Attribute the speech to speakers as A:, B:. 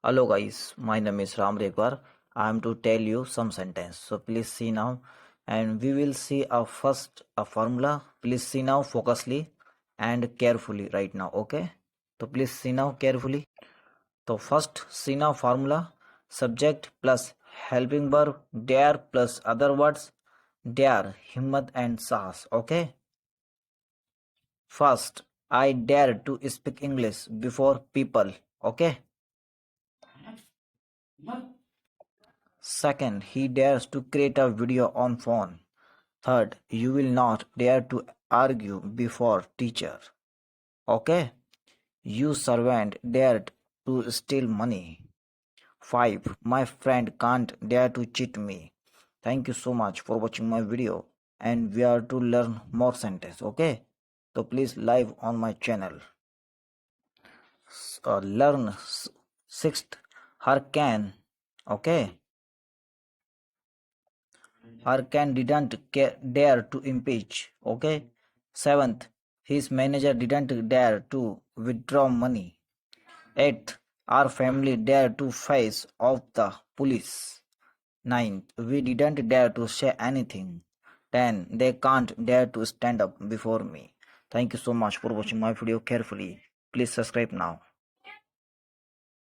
A: Hello guys, my name is Ram Rekwar. I am to tell you some sentence. So please see now, and we will see a formula. Please see now focusly and carefully right now. Okay. So please see now carefully. So first see now formula: subject plus helping verb, dare plus other words, dare, himmat and sahas. Okay. First, I dare to speak English before people. Okay. Second, he dares to create a video on phone. Third, you will not dare to argue before teacher. Okay? You servant dared to steal money. 5. My friend can't dare to cheat me. Thank you so much for watching my video, and we are to learn more sentence. Okay? So please live on my channel. Learn sixth, her can. Okay? Arkan didn't dare to impeach. Okay. Seventh, his manager didn't dare to withdraw money. Eighth, our family dared to face off the police. Ninth, we didn't dare to say anything. 10. They can't dare to stand up before me. Thank you so much for watching my video carefully. Please subscribe now.